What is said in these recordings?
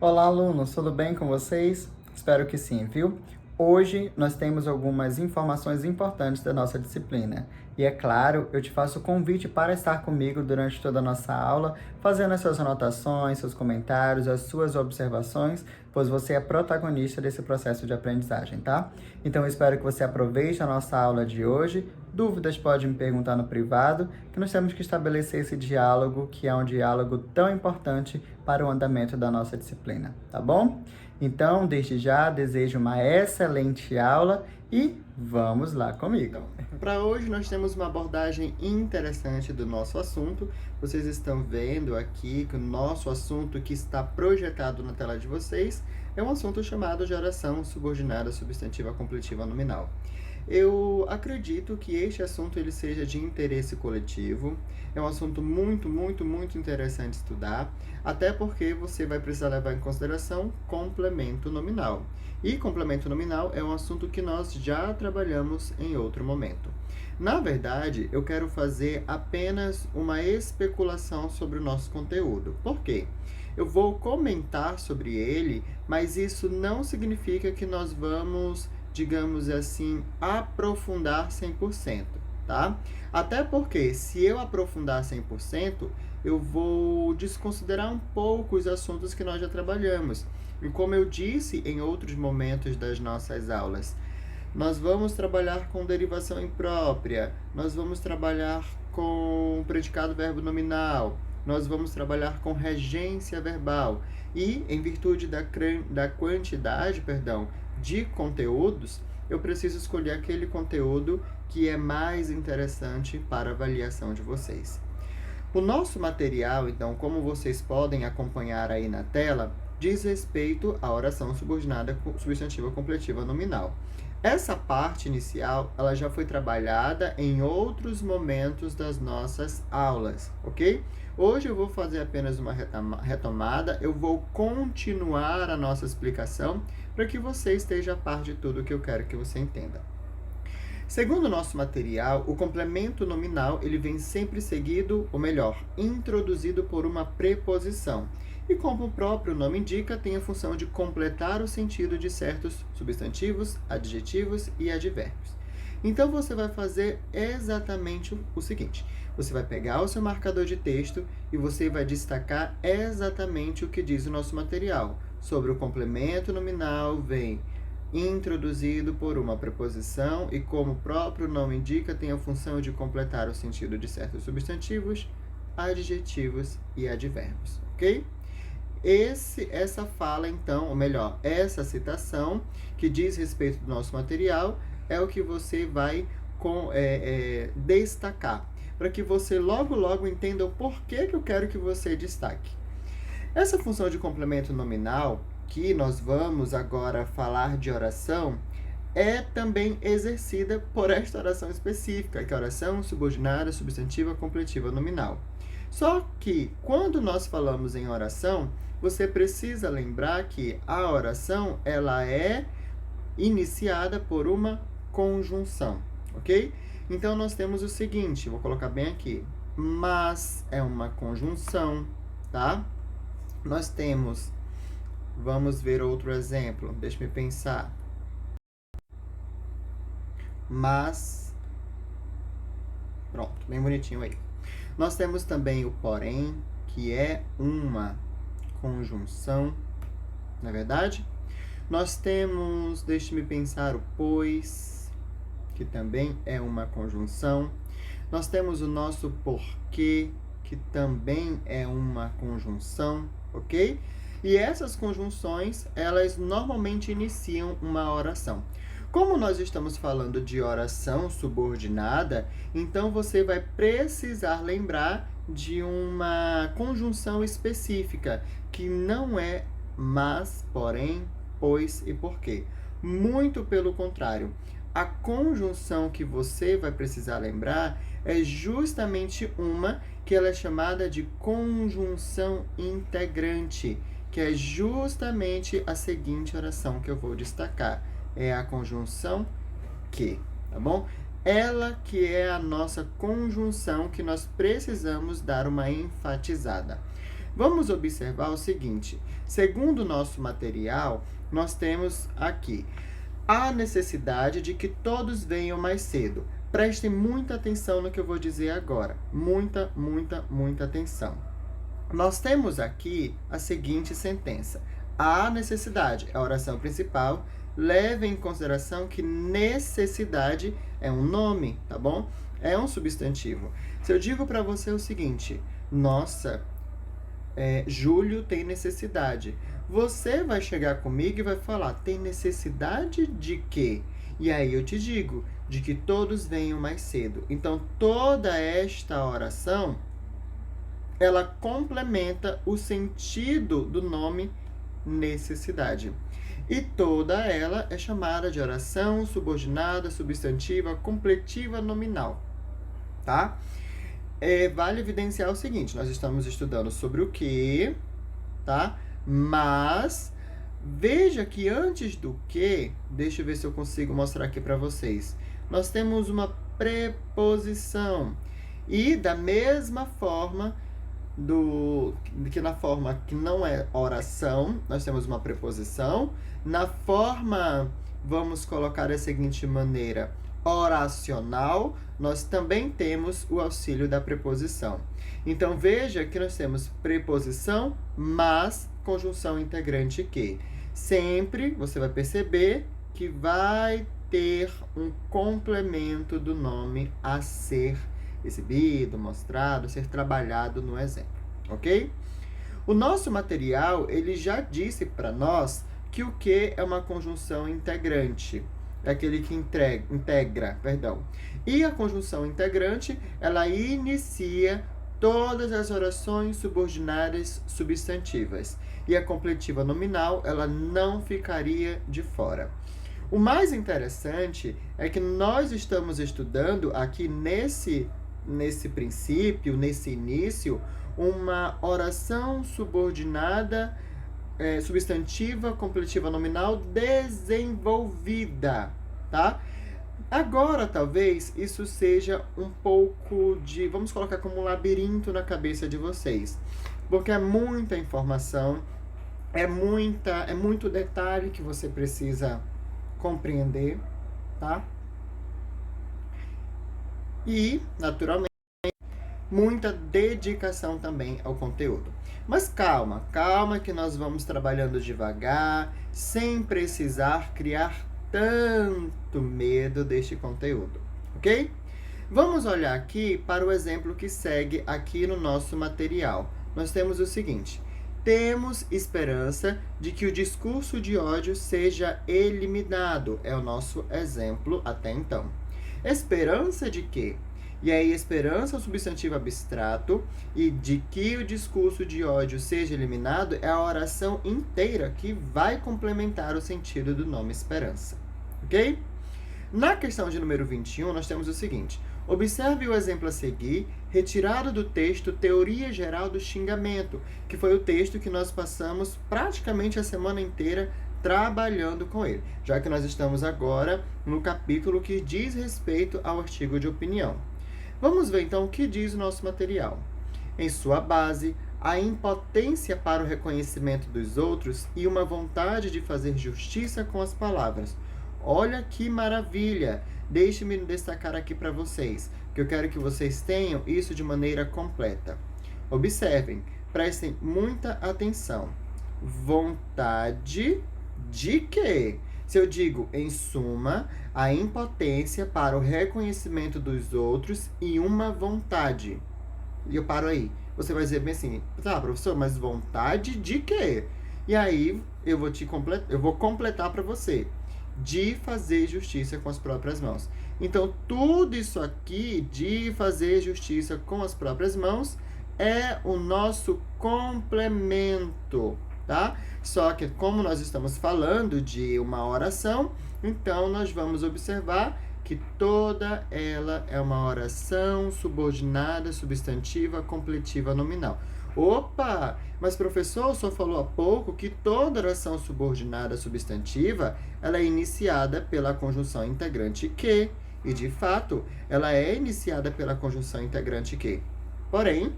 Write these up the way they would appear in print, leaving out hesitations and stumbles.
Olá, alunos, tudo bem com vocês? Espero que sim, viu? Hoje nós temos algumas informações importantes da nossa disciplina. E é claro, eu te faço o convite para estar comigo durante toda a nossa aula, fazendo as suas anotações, seus comentários, as suas observações, pois você é protagonista desse processo de aprendizagem, tá? Então eu espero que você aproveite a nossa aula de hoje. Dúvidas pode me perguntar no privado, que nós temos que estabelecer esse diálogo, que é um diálogo tão importante para o andamento da nossa disciplina, tá bom? Então, desde já, desejo uma excelente aula e vamos lá comigo. Para hoje, nós temos uma abordagem interessante do nosso assunto. Vocês estão vendo aqui que o nosso assunto que está projetado na tela de vocês é um assunto chamado de oração subordinada substantiva completiva nominal. Eu acredito que este assunto ele seja de interesse coletivo. É um assunto muito interessante estudar, até porque você vai precisar levar em consideração complemento nominal. E complemento nominal é um assunto que nós já trabalhamos em outro momento. Na verdade, eu quero fazer apenas uma especulação sobre o nosso conteúdo. Por quê? Eu vou comentar sobre ele, mas isso não significa que nós vamos, digamos assim, aprofundar 100%, tá? Até porque, se eu aprofundar 100%, eu vou desconsiderar um pouco os assuntos que nós já trabalhamos. E como eu disse em outros momentos das nossas aulas, nós vamos trabalhar com derivação imprópria, nós vamos trabalhar com predicado verbo nominal, nós vamos trabalhar com regência verbal. E, em virtude da quantidade, de conteúdos, eu preciso escolher aquele conteúdo que é mais interessante para a avaliação de vocês. O nosso material, então, como vocês podem acompanhar aí na tela, diz respeito à oração subordinada substantiva completiva nominal. Essa parte inicial, ela já foi trabalhada em outros momentos das nossas aulas, ok? Hoje eu vou fazer apenas uma retomada, eu vou continuar a nossa explicação para que você esteja a par de tudo que eu quero que você entenda. Segundo o nosso material, o complemento nominal ele vem sempre seguido, ou melhor, introduzido por uma preposição. E como o próprio nome indica, tem a função de completar o sentido de certos substantivos, adjetivos e advérbios. Então, você vai fazer exatamente o seguinte. Você vai pegar o seu marcador de texto e você vai destacar exatamente o que diz o nosso material. Sobre o complemento nominal, vem introduzido por uma preposição e, como o próprio nome indica, tem a função de completar o sentido de certos substantivos, adjetivos e advérbios, ok? Essa fala, então, ou melhor, essa citação que diz respeito do nosso material é o que você vai destacar, para que você logo entenda o porquê que eu quero que você destaque. Essa função de complemento nominal, que nós vamos agora falar de oração, é também exercida por esta oração específica, que é a oração subordinada substantiva completiva nominal. Só que, quando nós falamos em oração, você precisa lembrar que a oração ela é iniciada por uma conjunção, ok? Então, nós temos o seguinte, vou colocar bem aqui, mas é uma conjunção, tá? Nós temos, vamos ver outro exemplo, deixa-me pensar. Mas, pronto, bem bonitinho aí. Nós temos também o porém, que é uma conjunção, não é verdade? Nós temos, deixe-me pensar, o pois, que também é uma conjunção. Nós temos o nosso porquê, que também é uma conjunção, ok? E essas conjunções, elas normalmente iniciam uma oração. Como nós estamos falando de oração subordinada, então você vai precisar lembrar de uma conjunção específica, que não é mas, porém, pois e porquê. Muito pelo contrário. A conjunção que você vai precisar lembrar é justamente uma que ela é chamada de conjunção integrante, que é justamente a seguinte oração que eu vou destacar. É a conjunção que, tá bom? Ela que é a nossa conjunção que nós precisamos dar uma enfatizada. Vamos observar o seguinte: segundo o nosso material, nós temos aqui a necessidade de que todos venham mais cedo. Prestem muita atenção no que eu vou dizer agora. Muita atenção. Nós temos aqui a seguinte sentença: a necessidade é a oração principal. Leve em consideração que necessidade é um nome, tá bom? É um substantivo. Se eu digo para você o seguinte: nossa, Júlio tem necessidade. Você vai chegar comigo e vai falar: tem necessidade de quê? E aí eu te digo: de que todos venham mais cedo. Então, toda esta oração, ela complementa o sentido do nome necessidade. E toda ela é chamada de oração subordinada, substantiva, completiva, nominal, tá? Vale evidenciar o seguinte: nós estamos estudando sobre o que, tá? Mas veja que antes do que, deixa eu ver se eu consigo mostrar aqui para vocês. Nós temos uma preposição. E da mesma forma que na forma que não é oração, nós temos uma preposição. Na forma, vamos colocar da seguinte maneira, oracional, nós também temos o auxílio da preposição. Então, veja que nós temos preposição, mas conjunção integrante que. Sempre você vai perceber que vai ter um complemento do nome a ser exibido, mostrado, ser trabalhado no exemplo, ok? O nosso material, ele já disse para nós que o que é uma conjunção integrante. É aquele que integra. E a conjunção integrante, ela inicia todas as orações subordinadas substantivas. E a completiva nominal, ela não ficaria de fora. O mais interessante é que nós estamos estudando aqui nesse princípio, nesse início, uma oração subordinada, substantiva, completiva, nominal desenvolvida, tá? Agora, talvez, isso seja um pouco de, vamos colocar como um labirinto na cabeça de vocês, porque é muita informação, é muito detalhe que você precisa compreender, tá? E, naturalmente, muita dedicação também ao conteúdo. Mas calma que nós vamos trabalhando devagar, sem precisar criar tanto medo deste conteúdo, ok? Vamos olhar aqui para o exemplo que segue aqui no nosso material. Nós temos o seguinte: temos esperança de que o discurso de ódio seja eliminado. É o nosso exemplo até então. Esperança de quê? E aí, esperança é um substantivo abstrato, e de que o discurso de ódio seja eliminado é a oração inteira que vai complementar o sentido do nome esperança. Ok? Na questão de número 21, nós temos o seguinte: observe o exemplo a seguir, retirado do texto Teoria Geral do Xingamento, que foi o texto que nós passamos praticamente a semana inteira trabalhando com ele, já que nós estamos agora no capítulo que diz respeito ao artigo de opinião. Vamos ver então o que diz o nosso material. Em sua base, a impotência para o reconhecimento dos outros e uma vontade de fazer justiça com as palavras. Olha que maravilha! Deixe-me destacar aqui para vocês, que eu quero que vocês tenham isso de maneira completa. Observem, prestem muita atenção. Vontade de quê? Se eu digo, em suma, a impotência para o reconhecimento dos outros e uma vontade. E eu paro aí. Você vai dizer bem assim: tá, professor, mas vontade de quê? E aí eu vou completar para você: de fazer justiça com as próprias mãos. Então, tudo isso aqui de fazer justiça com as próprias mãos é o nosso complemento, tá? Só que como nós estamos falando de uma oração, então nós vamos observar que toda ela é uma oração subordinada, substantiva, completiva, nominal. Opa! Mas professor, o senhor falou há pouco que toda oração subordinada substantiva, ela é iniciada pela conjunção integrante que, e de fato, ela é iniciada pela conjunção integrante que. Porém,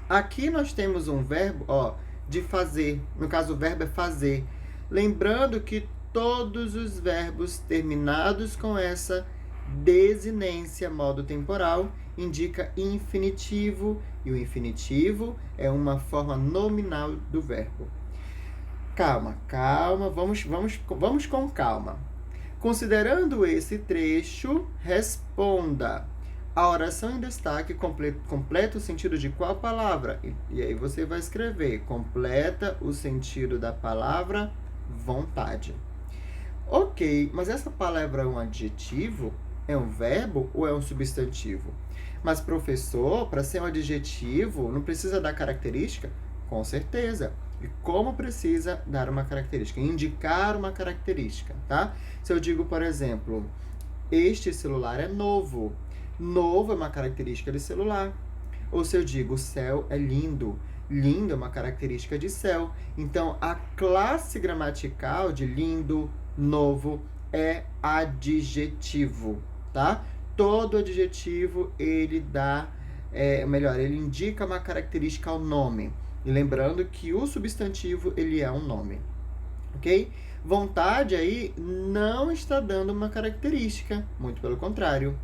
Aqui nós temos um verbo, ó, de fazer. No caso, o verbo é fazer. Lembrando que todos os verbos terminados com essa desinência modo temporal indica infinitivo, e o infinitivo é uma forma nominal do verbo. Calma, vamos com calma. Considerando esse trecho, responda. A oração em destaque completa o sentido de qual palavra? E aí você vai escrever, completa o sentido da palavra vontade. Ok, mas essa palavra é um adjetivo? É um verbo ou é um substantivo? Mas, professor, para ser um adjetivo, não precisa dar característica? Com certeza. E como precisa dar uma característica? Indicar uma característica, tá? Se eu digo, por exemplo, este celular é novo. Novo é uma característica de celular. Ou se eu digo, o céu é lindo. Lindo é uma característica de céu. Então, a classe gramatical de lindo, novo, é adjetivo, tá? Todo adjetivo, ele ele indica uma característica ao nome. E lembrando que o substantivo, ele é um nome, ok? Vontade aí não está dando uma característica, muito pelo contrário.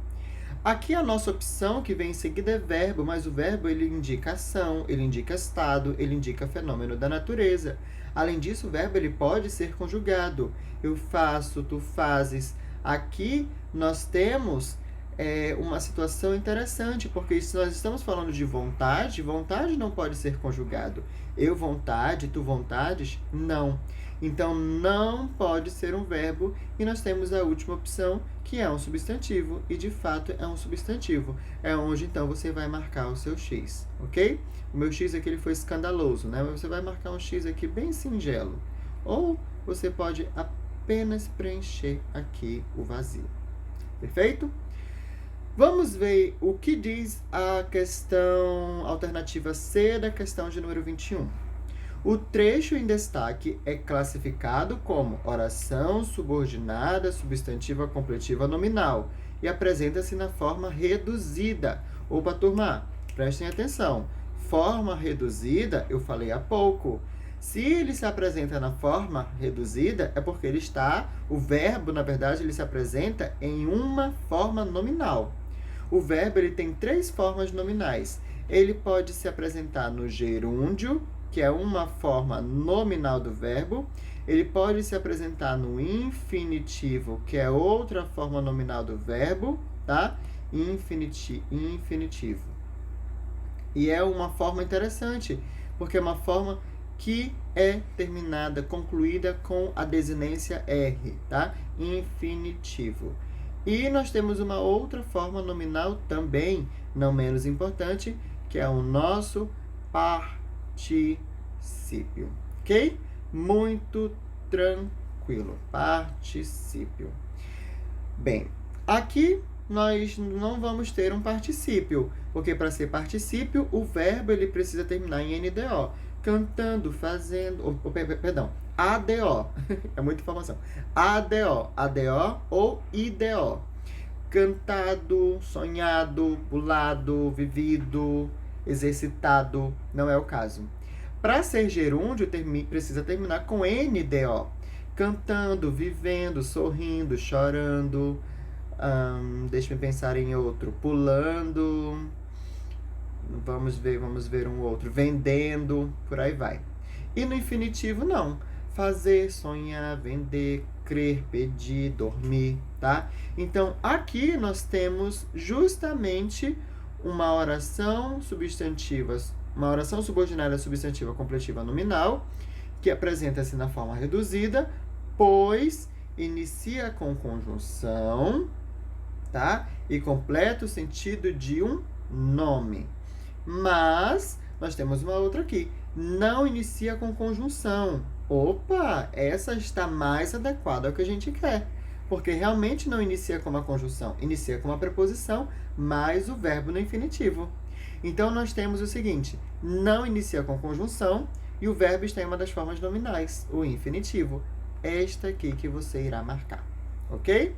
Aqui a nossa opção que vem em seguida é verbo, mas o verbo ele indica ação, ele indica estado, ele indica fenômeno da natureza. Além disso, o verbo ele pode ser conjugado. Eu faço, tu fazes. Aqui nós temos uma situação interessante, porque se nós estamos falando de vontade, vontade não pode ser conjugado. Eu vontade, tu vontades, não. Então, não pode ser um verbo, e nós temos a última opção, que é um substantivo, e de fato é um substantivo. É onde, então, você vai marcar o seu X, ok? O meu X aqui ele foi escandaloso, né? Mas você vai marcar um X aqui bem singelo. Ou você pode apenas preencher aqui o vazio. Perfeito? Vamos ver o que diz a questão alternativa C da questão de número 21. O trecho em destaque é classificado como oração subordinada substantiva completiva nominal e apresenta-se na forma reduzida. Opa, turma, prestem atenção. Forma reduzida, eu falei há pouco. Se ele se apresenta na forma reduzida, é porque o verbo, na verdade, ele se apresenta em uma forma nominal. O verbo ele tem 3 formas nominais. Ele pode se apresentar no gerúndio, que é uma forma nominal do verbo. Ele pode se apresentar no infinitivo, que é outra forma nominal do verbo, tá? Infinitivo. E é uma forma interessante, porque é uma forma que é terminada, concluída com a desinência R, tá? Infinitivo. E nós temos uma outra forma nominal também, não menos importante, que é o nosso particípio, ok? Muito tranquilo, particípio. Bem, aqui nós não vamos ter um particípio, porque para ser particípio, o verbo ele precisa terminar em NDO. Cantando, fazendo, ADO, é muita informação. ADO ou IDO. Cantado, sonhado, pulado, vivido, exercitado, não é o caso. Para ser gerúndio, precisa terminar com NDO. Cantando, vivendo, sorrindo, chorando, deixa eu pensar em outro, pulando, vamos ver um outro, vendendo, por aí vai. E no infinitivo, não. Fazer, sonhar, vender, crer, pedir, dormir, tá? Então, aqui nós temos justamente uma oração subordinada substantiva completiva nominal, que apresenta-se na forma reduzida, pois inicia com conjunção, tá? E completa o sentido de um nome. Mas nós temos uma outra aqui. Não inicia com conjunção. Opa, essa está mais adequada ao que a gente quer. Porque realmente não inicia com uma conjunção. Inicia com uma preposição, mais o verbo no infinitivo. Então, nós temos o seguinte. Não inicia com conjunção e o verbo está em uma das formas nominais, o infinitivo. Esta aqui que você irá marcar. Ok?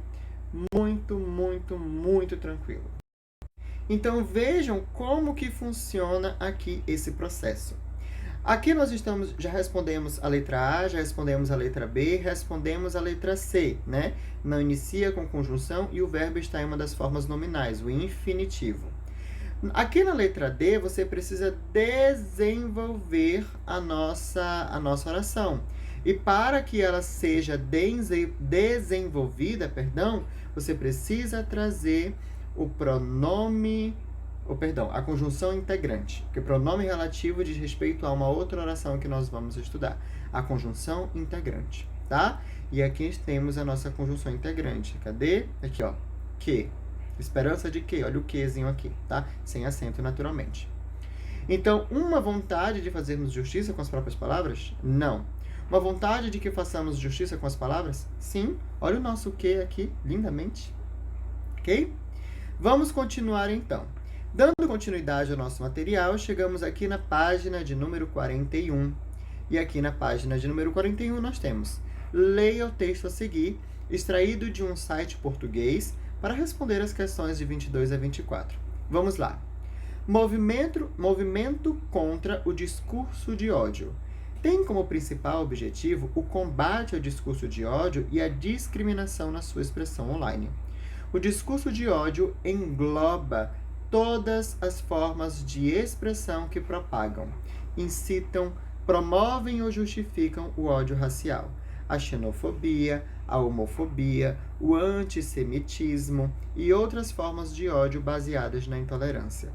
Muito, muito, muito tranquilo. Então vejam como que funciona aqui esse processo. Aqui nós já respondemos a letra A, já respondemos a letra B, respondemos a letra C, né? Não inicia com conjunção e o verbo está em uma das formas nominais, o infinitivo. Aqui na letra D, você precisa desenvolver a nossa oração. E para que ela seja desenvolvida, você precisa trazer o pronome, a conjunção integrante, porque pronome relativo diz respeito a uma outra oração que nós vamos estudar, a conjunção integrante, tá? E aqui temos a nossa conjunção integrante. Cadê? Aqui, ó, que. Esperança de quê? Olha o quezinho aqui, tá? Sem acento, naturalmente. Então, uma vontade de fazermos justiça com as próprias palavras? Não. Uma vontade de que façamos justiça com as palavras? Sim. Olha o nosso que aqui, lindamente. Ok? Vamos continuar, então. Dando continuidade ao nosso material, chegamos aqui na página de número 41. E aqui na página de número 41 nós temos: leia o texto a seguir, extraído de um site português, para responder as questões de 22 a 24. Vamos lá. Movimento contra o discurso de ódio. Tem como principal objetivo o combate ao discurso de ódio e a discriminação na sua expressão online. O discurso de ódio engloba todas as formas de expressão que propagam, incitam, promovem ou justificam o ódio racial, a xenofobia, a homofobia, o antissemitismo e outras formas de ódio baseadas na intolerância.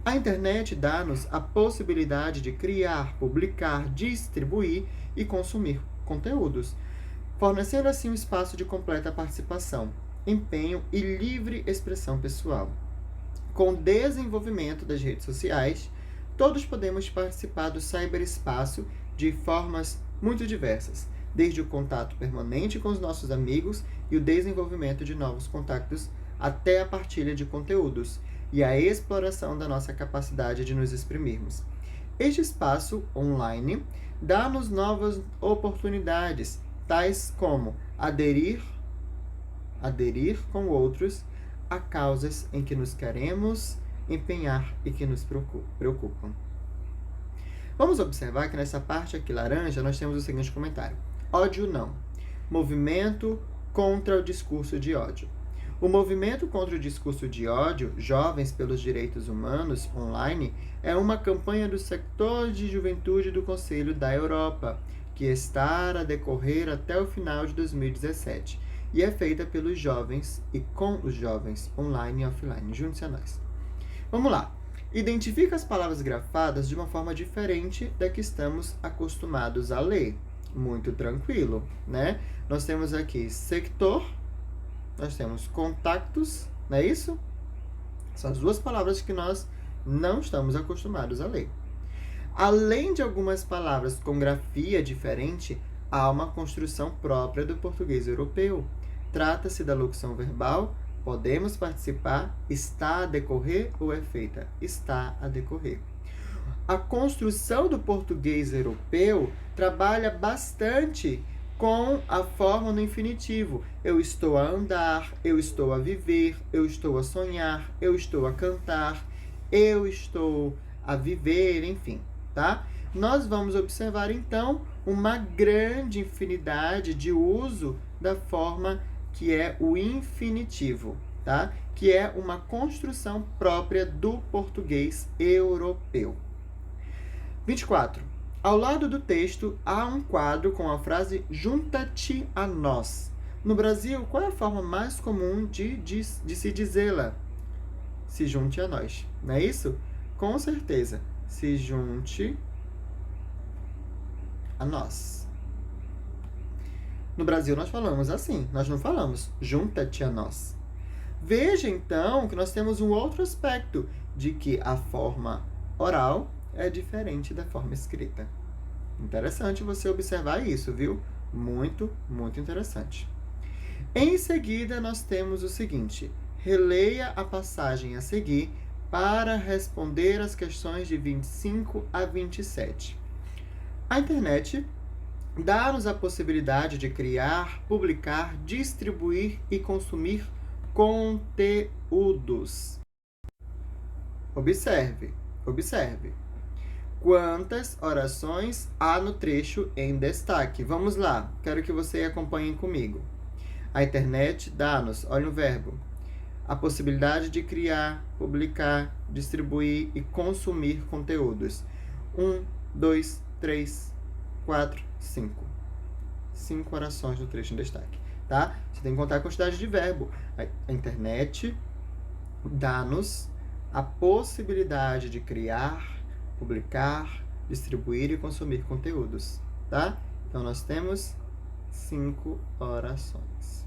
A internet dá-nos a possibilidade de criar, publicar, distribuir e consumir conteúdos, fornecendo assim um espaço de completa participação, empenho e livre expressão pessoal. Com o desenvolvimento das redes sociais, todos podemos participar do cyberespaço de formas muito diversas, desde o contato permanente com os nossos amigos e o desenvolvimento de novos contatos, até a partilha de conteúdos e a exploração da nossa capacidade de nos exprimirmos. Este espaço online dá-nos novas oportunidades, tais como aderir com outros a causas em que nos queremos empenhar e que nos preocupam. Vamos observar que nessa parte aqui laranja nós temos o seguinte comentário: ódio não. Movimento contra o discurso de ódio. O movimento contra o discurso de ódio, Jovens pelos Direitos Humanos Online, é uma campanha do setor de juventude do Conselho da Europa, que está a decorrer até o final de 2017 e é feita pelos jovens e com os jovens online e offline. Junte-se a nós. Vamos lá. Identifica as palavras grafadas de uma forma diferente da que estamos acostumados a ler. Muito tranquilo, né? Nós temos aqui sector, nós temos contactos, não é isso? São as duas palavras que nós não estamos acostumados a ler. Além de algumas palavras com grafia diferente, há uma construção própria do português europeu. Trata-se da locução verbal, podemos participar, está a decorrer ou é feita? Está a decorrer. A construção do português europeu trabalha bastante com a forma no infinitivo. Eu estou a andar, eu estou a viver, eu estou a sonhar, eu estou a cantar, eu estou a viver, enfim, tá? Nós vamos observar, então, uma grande infinidade de uso da forma que é o infinitivo, tá? Que é uma construção própria do português europeu. 24. Ao lado do texto, há um quadro com a frase junta-te a nós. No Brasil, qual é a forma mais comum de se dizê-la? Se junte a nós, não é isso? Com certeza. Se junte a nós. No Brasil, nós falamos assim, nós não falamos junta-te a nós. Veja, então, que nós temos um outro aspecto de que a forma oral é diferente da forma escrita. Interessante você observar isso, viu? Muito, muito interessante. Em seguida, nós temos o seguinte: releia a passagem a seguir para responder as questões de 25 a 27. A internet dá-nos a possibilidade de criar, publicar, distribuir e consumir conteúdos. Observe, observe. Quantas orações há no trecho em destaque? Vamos lá, quero que você acompanhe comigo. A internet dá-nos, olha o verbo, a possibilidade de criar, publicar, distribuir e consumir conteúdos. 1, 2, 3, 4, 5. 5 orações no trecho em destaque, tá? Você tem que contar a quantidade de verbo. A internet dá-nos a possibilidade de criar, publicar, distribuir e consumir conteúdos, tá? Então, nós temos 5 orações,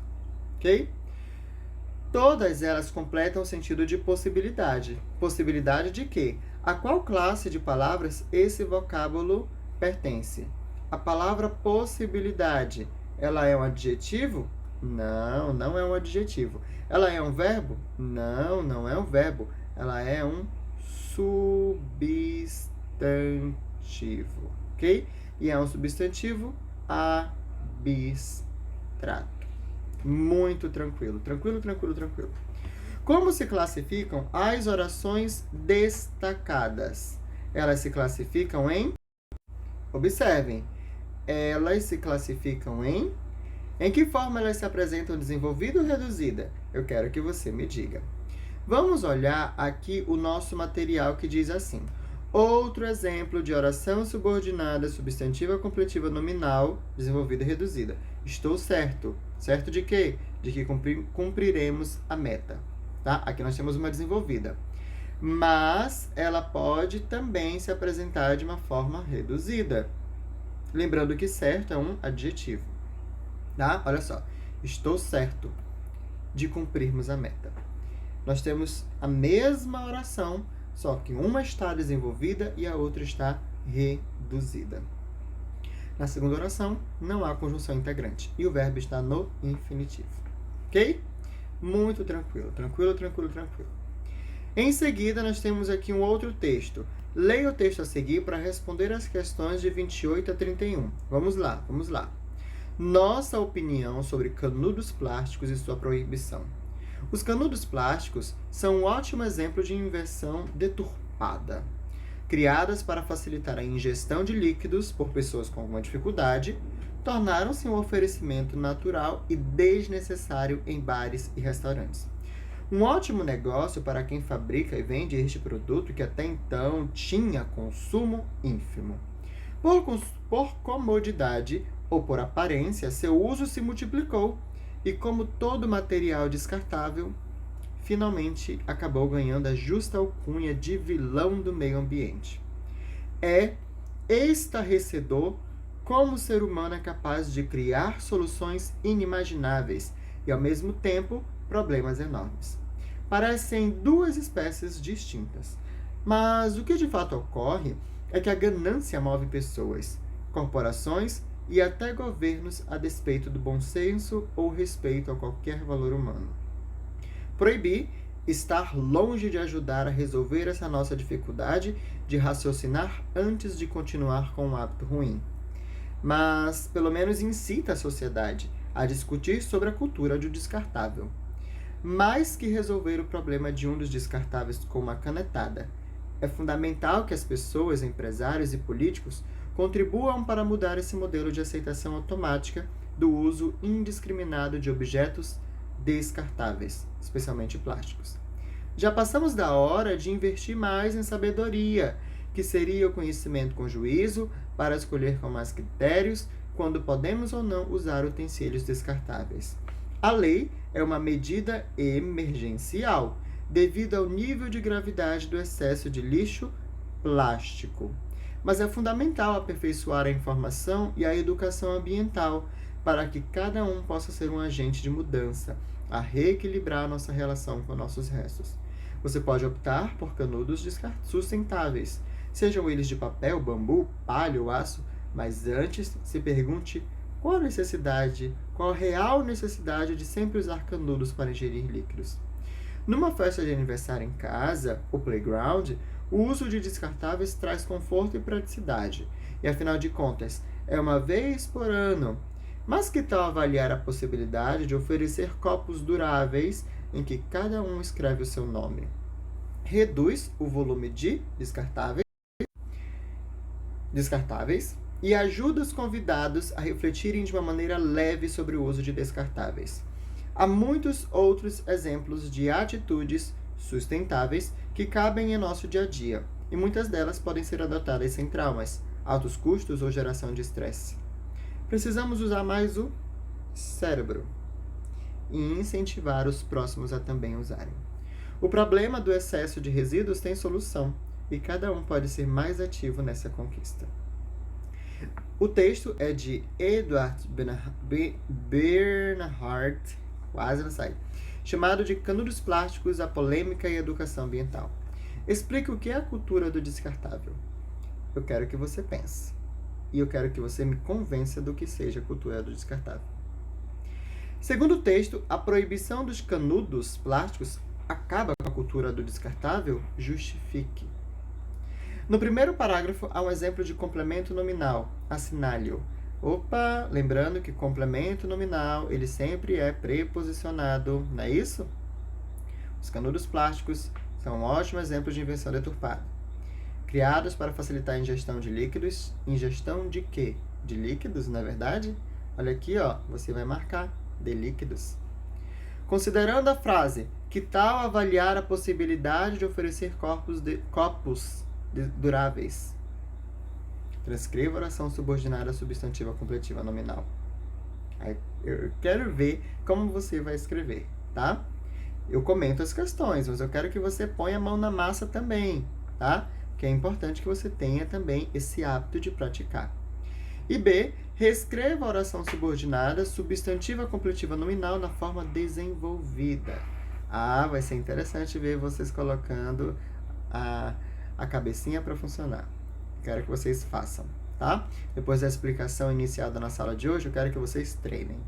ok? Todas elas completam o sentido de possibilidade. Possibilidade de quê? A qual classe de palavras esse vocábulo pertence? A palavra possibilidade, ela é um adjetivo? Não, não é um adjetivo. Ela é um verbo? Não, não é um verbo. Ela é um substantivo, ok? E é um substantivo abstrato. Muito tranquilo, tranquilo, tranquilo, tranquilo. Como se classificam as orações destacadas? Elas se classificam em... Observem, elas se classificam em... Em que forma elas se apresentam, desenvolvida ou reduzida? Eu quero que você me diga. Vamos olhar aqui o nosso material que diz assim. Outro exemplo de oração subordinada, substantiva, completiva, nominal, desenvolvida e reduzida. Estou certo. Certo de quê? De que cumpriremos a meta. Tá? Aqui nós temos uma desenvolvida. Mas ela pode também se apresentar de uma forma reduzida. Lembrando que certo é um adjetivo. Tá? Olha só. Estou certo de cumprirmos a meta. Nós temos a mesma oração, só que uma está desenvolvida e a outra está reduzida. Na segunda oração, não há conjunção integrante e o verbo está no infinitivo. Ok? Muito tranquilo, tranquilo, tranquilo, tranquilo. Em seguida, nós temos aqui um outro texto. Leia o texto a seguir para responder as questões de 28 a 31. Vamos lá, vamos lá. Nossa opinião sobre canudos plásticos e sua proibição. Os canudos plásticos são um ótimo exemplo de invenção deturpada. Criadas para facilitar a ingestão de líquidos por pessoas com alguma dificuldade, tornaram-se um oferecimento natural e desnecessário em bares e restaurantes. Um ótimo negócio para quem fabrica e vende este produto que até então tinha consumo ínfimo. Por comodidade ou por aparência, seu uso se multiplicou e, como todo material descartável, finalmente acabou ganhando a justa alcunha de vilão do meio ambiente. É estarrecedor como o ser humano é capaz de criar soluções inimagináveis e, ao mesmo tempo, problemas enormes. Parecem duas espécies distintas, mas o que de fato ocorre é que a ganância move pessoas, corporações e até governos a despeito do bom senso ou respeito a qualquer valor humano. Proibir estar longe de ajudar a resolver essa nossa dificuldade de raciocinar antes de continuar com um hábito ruim. Mas, pelo menos, incita a sociedade a discutir sobre a cultura do descartável. Mais que resolver o problema de um dos descartáveis com uma canetada, é fundamental que as pessoas, empresários e políticos contribuam para mudar esse modelo de aceitação automática do uso indiscriminado de objetos descartáveis, especialmente plásticos. Já passamos da hora de investir mais em sabedoria, que seria o conhecimento com juízo para escolher com mais critérios quando podemos ou não usar utensílios descartáveis. A lei é uma medida emergencial, devido ao nível de gravidade do excesso de lixo plástico. Mas é fundamental aperfeiçoar a informação e a educação ambiental para que cada um possa ser um agente de mudança, a reequilibrar a nossa relação com nossos restos. Você pode optar por canudos sustentáveis, sejam eles de papel, bambu, palha ou aço, mas antes se pergunte qual a real necessidade de sempre usar canudos para ingerir líquidos. Numa festa de aniversário em casa, o playground, o uso de descartáveis traz conforto e praticidade. E afinal de contas, é uma vez por ano. Mas que tal avaliar a possibilidade de oferecer copos duráveis em que cada um escreve o seu nome? reduz o volume de descartáveis e ajuda os convidados a refletirem de uma maneira leve sobre o uso de descartáveis. Há muitos outros exemplos de atitudes sustentáveis que cabem em nosso dia a dia, e muitas delas podem ser adotadas sem traumas, altos custos ou geração de estresse. Precisamos usar mais o cérebro e incentivar os próximos a também usarem. O problema do excesso de resíduos tem solução, e cada um pode ser mais ativo nessa conquista. O texto é de Edward Bernhard, quase não sai, chamado de Canudos Plásticos, a Polêmica e a Educação Ambiental. Explica o que é a cultura do descartável. Eu quero que você pense. E eu quero que você me convença do que seja a cultura do descartável. Segundo o texto, a proibição dos canudos plásticos acaba com a cultura do descartável? Justifique. No primeiro parágrafo, há um exemplo de complemento nominal, assinale-o. Opa, lembrando que complemento nominal, ele sempre é preposicionado, não é isso? Os canudos plásticos são um ótimo exemplo de invenção deturpada. Criados para facilitar a ingestão de líquidos. Ingestão de quê? De líquidos, não é verdade? Olha aqui, ó, você vai marcar, de líquidos. Considerando a frase, que tal avaliar a possibilidade de oferecer copos duráveis? Transcreva a oração subordinada substantiva completiva nominal. Aí, eu quero ver como você vai escrever, tá? Eu comento as questões, mas eu quero que você ponha a mão na massa também, tá? Que é importante que você tenha também esse hábito de praticar. E B, reescreva a oração subordinada substantiva completiva nominal na forma desenvolvida. Ah, vai ser interessante ver vocês colocando a cabecinha para funcionar. Quero que vocês façam, tá? Depois da explicação inicial da nossa aula de hoje, eu quero que vocês treinem.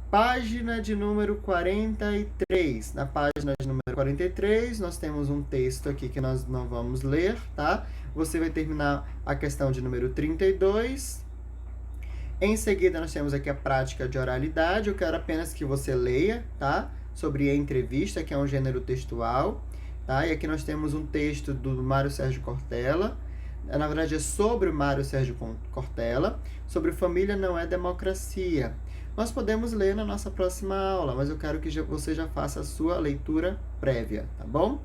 Página de número 43. Na página de número 43, nós temos um texto aqui que nós não vamos ler, tá? Você vai terminar a questão de número 32. Em seguida, nós temos aqui a prática de oralidade. Eu quero apenas que você leia, tá? Sobre a entrevista, que é um gênero textual, tá? E aqui nós temos um texto do Mário Sérgio Cortella. Na verdade, é sobre o Mário Sérgio Cortella, sobre família não é democracia. Nós podemos ler na nossa próxima aula, mas eu quero que você já faça a sua leitura prévia, tá bom?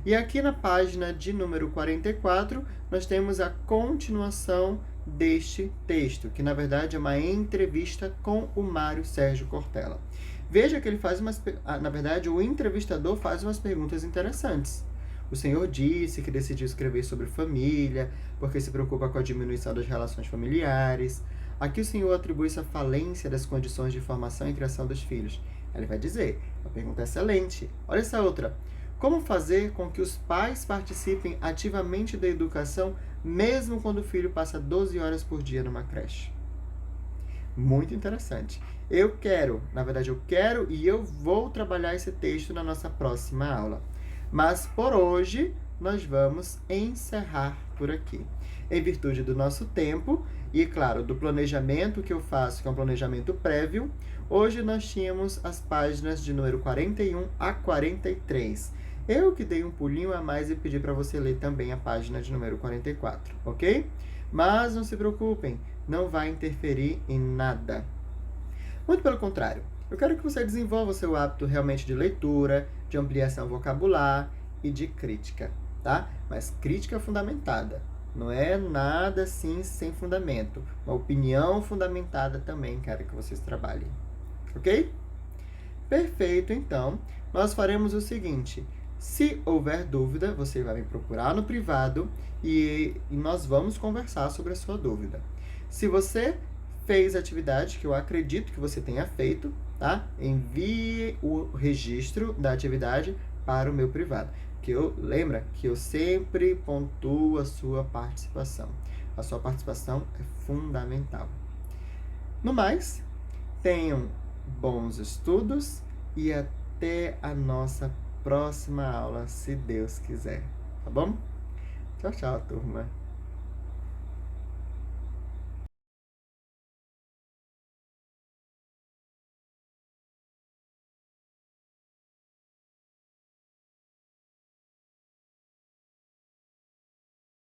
E aqui na página de número 44, nós temos a continuação deste texto, que na verdade é uma entrevista com o Mário Sérgio Cortella. Veja que ele faz na verdade, o entrevistador faz umas perguntas interessantes. O senhor disse que decidiu escrever sobre família, porque se preocupa com a diminuição das relações familiares. Aqui o senhor atribui essa falência das condições de formação e criação dos filhos. Ele vai dizer, uma pergunta excelente. Olha essa outra. Como fazer com que os pais participem ativamente da educação, mesmo quando o filho passa 12 horas por dia numa creche? Muito interessante. Eu quero e eu vou trabalhar esse texto na nossa próxima aula. Mas por hoje, nós vamos encerrar por aqui. Em virtude do nosso tempo e, claro, do planejamento que eu faço, que é um planejamento prévio, hoje nós tínhamos as páginas de número 41 a 43. Eu que dei um pulinho a mais e pedi para você ler também a página de número 44, ok? Mas não se preocupem, não vai interferir em nada. Muito pelo contrário, eu quero que você desenvolva o seu hábito realmente de leitura, de ampliação vocabular e de crítica, tá? Mas crítica fundamentada. Não é nada assim sem fundamento. Uma opinião fundamentada também quero que vocês trabalhem. Ok? Perfeito, então. Nós faremos o seguinte. Se houver dúvida, você vai me procurar no privado e nós vamos conversar sobre a sua dúvida. Se você fez a atividade, que eu acredito que você tenha feito, tá? Envie o registro da atividade para o meu privado. Lembra que eu sempre pontuo a sua participação. A sua participação é fundamental. No mais, tenham bons estudos e até a nossa próxima aula, se Deus quiser. Tá bom? Tchau, tchau, turma.